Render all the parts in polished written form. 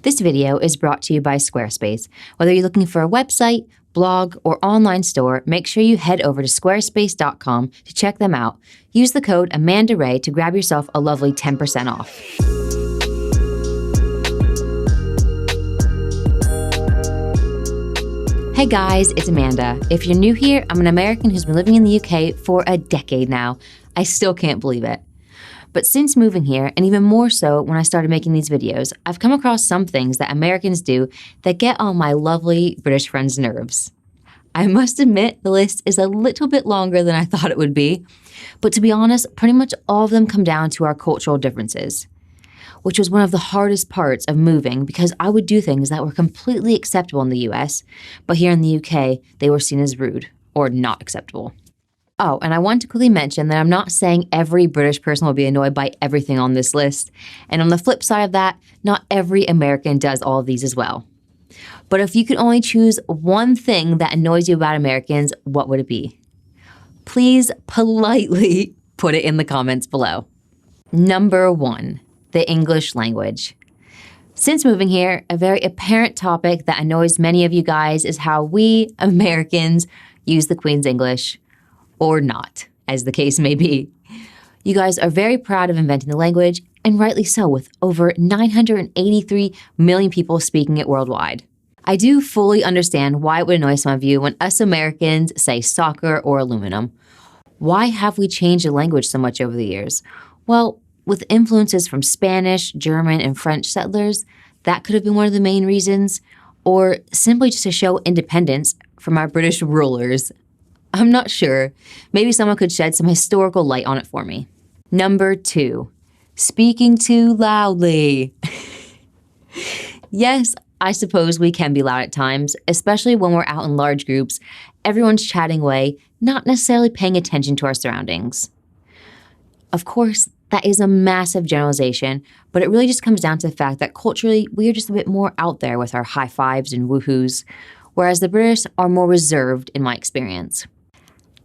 This video is brought to you by Squarespace. Whether you're looking for a website, blog, or online store, make sure you head over to squarespace.com to check them out. Use the code AmandaRay to grab yourself a lovely 10% off. Hey guys, it's Amanda. If you're new here, I'm an American who's been living in the UK for a decade now. I still can't believe it. But since moving here, and even more so when I started making these videos, I've come across some things that Americans do that get on my lovely British friends' nerves. I must admit, the list is a little bit longer than I thought it would be, but to be honest, pretty much all of them come down to our cultural differences, which was one of the hardest parts of moving because I would do things that were completely acceptable in the US, but here in the UK, they were seen as rude or not acceptable. Oh, and I want to quickly mention that I'm not saying every British person will be annoyed by everything on this list. And on the flip side of that, not every American does all of these as well. But if you could only choose one thing that annoys you about Americans, what would it be? Please politely put it in the comments below. Number 1, the English language. Since moving here, a very apparent topic that annoys many of you guys is how we, Americans, use the Queen's English. Or not, as the case may be. You guys are very proud of inventing the language, and rightly so, with over 983 million people speaking it worldwide. I do fully understand why it would annoy some of you when us Americans say soccer or aluminum. Why have we changed the language so much over the years? Well, with influences from Spanish, German, and French settlers, that could have been one of the main reasons, or simply just to show independence from our British rulers. I'm not sure. Maybe someone could shed some historical light on it for me. Number 2, speaking too loudly. Yes, I suppose we can be loud at times, especially when we're out in large groups. Everyone's chatting away, not necessarily paying attention to our surroundings. Of course, that is a massive generalization, but it really just comes down to the fact that culturally, we are just a bit more out there with our high fives and woohoos, whereas the British are more reserved in my experience.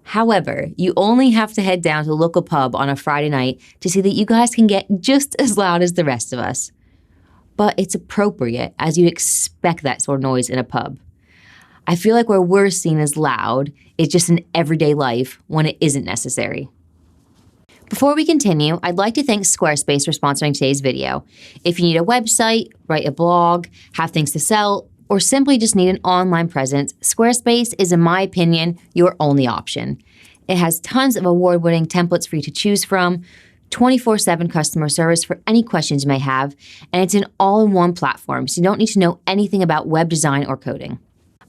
However, you only have to head down to the local pub on a Friday night to see that you guys can get just as loud as the rest of us. But it's appropriate, as you'd expect that sort of noise in a pub. I feel like where we're seen as loud is just in everyday life when it isn't necessary. Before we continue, I'd like to thank Squarespace for sponsoring today's video. If you need a website, write a blog, have things to sell, or simply just need an online presence, Squarespace is, in my opinion, your only option. It has tons of award-winning templates for you to choose from, 24/7 customer service for any questions you may have, and it's an all-in-one platform, so you don't need to know anything about web design or coding.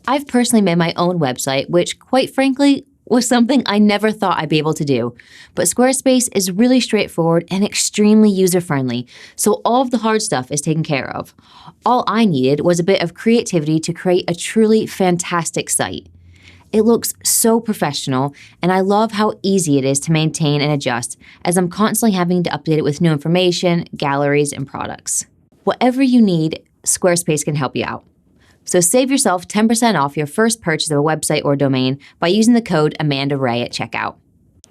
I've personally made my own website, which, quite frankly, was something I never thought I'd be able to do. But Squarespace is really straightforward and extremely user-friendly, so all of the hard stuff is taken care of. All I needed was a bit of creativity to create a truly fantastic site. It looks so professional, and I love how easy it is to maintain and adjust, as I'm constantly having to update it with new information, galleries, and products. Whatever you need, Squarespace can help you out. So save yourself 10% off your first purchase of a website or domain by using the code AmandaRay at checkout.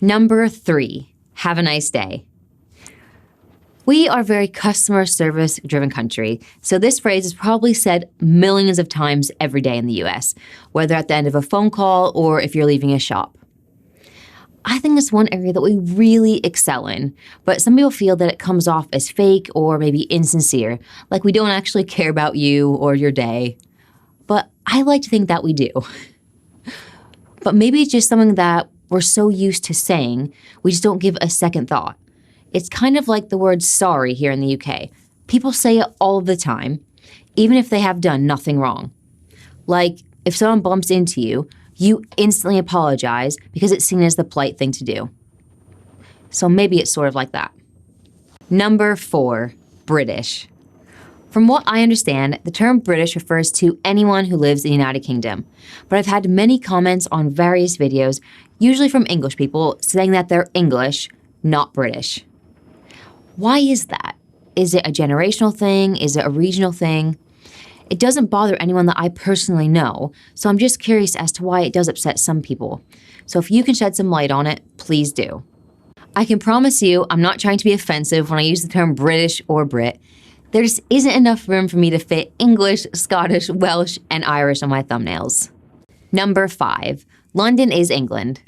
Number 3, have a nice day. We are a very customer service driven country, so this phrase is probably said millions of times every day in the US, whether at the end of a phone call or if you're leaving a shop. I think it's one area that we really excel in, but some people feel that it comes off as fake or maybe insincere, like we don't actually care about you or your day. But I like to think that we do. But maybe it's just something that we're so used to saying, we just don't give a second thought. It's kind of like the word sorry here in the UK. People say it all the time, even if they have done nothing wrong. Like, if someone bumps into you, you instantly apologize because it's seen as the polite thing to do. So maybe it's sort of like that. Number 4, British. From what I understand, the term British refers to anyone who lives in the United Kingdom, but I've had many comments on various videos, usually from English people, saying that they're English, not British. Why is that? Is it a generational thing? Is it a regional thing? It doesn't bother anyone that I personally know, so I'm just curious as to why it does upset some people. So if you can shed some light on it, please do. I can promise you I'm not trying to be offensive when I use the term British or Brit. There just isn't enough room for me to fit English, Scottish, Welsh, and Irish on my thumbnails. Number 5, London is England.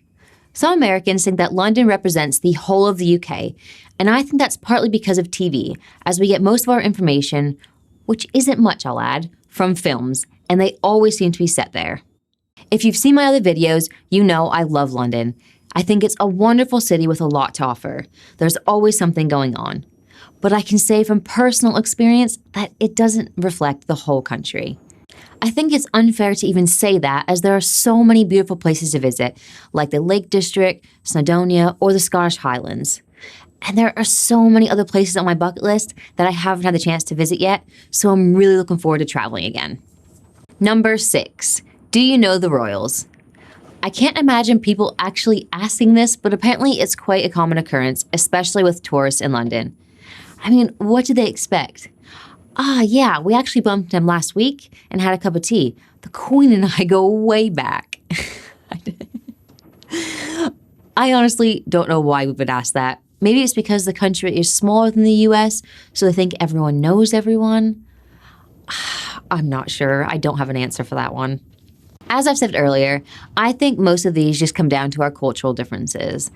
Some Americans think that London represents the whole of the UK, and I think that's partly because of TV, as we get most of our information, which isn't much I'll add, from films, and they always seem to be set there. If you've seen my other videos, you know I love London. I think it's a wonderful city with a lot to offer. There's always something going on. But I can say from personal experience that it doesn't reflect the whole country. I think it's unfair to even say that, as there are so many beautiful places to visit, like the Lake District, Snowdonia, or the Scottish Highlands. And there are so many other places on my bucket list that I haven't had the chance to visit yet, so I'm really looking forward to traveling again. Number 6, do you know the Royals? I can't imagine people actually asking this, but apparently it's quite a common occurrence, especially with tourists in London. I mean, what do they expect? Yeah, we actually bumped him last week and had a cup of tea. The Queen and I go way back. I honestly don't know why we would ask that. Maybe it's because the country is smaller than the US, so they think everyone knows everyone. I'm not sure. I don't have an answer for that one. As I've said earlier, I think most of these just come down to our cultural differences.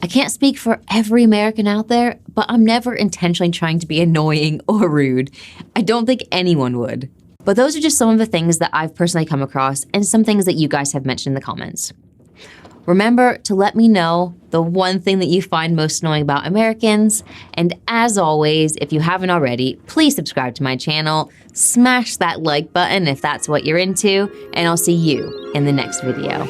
I can't speak for every American out there, but I'm never intentionally trying to be annoying or rude. I don't think anyone would. But those are just some of the things that I've personally come across and some things that you guys have mentioned in the comments. Remember to let me know the one thing that you find most annoying about Americans. And as always, if you haven't already, please subscribe to my channel, smash that like button if that's what you're into, and I'll see you in the next video.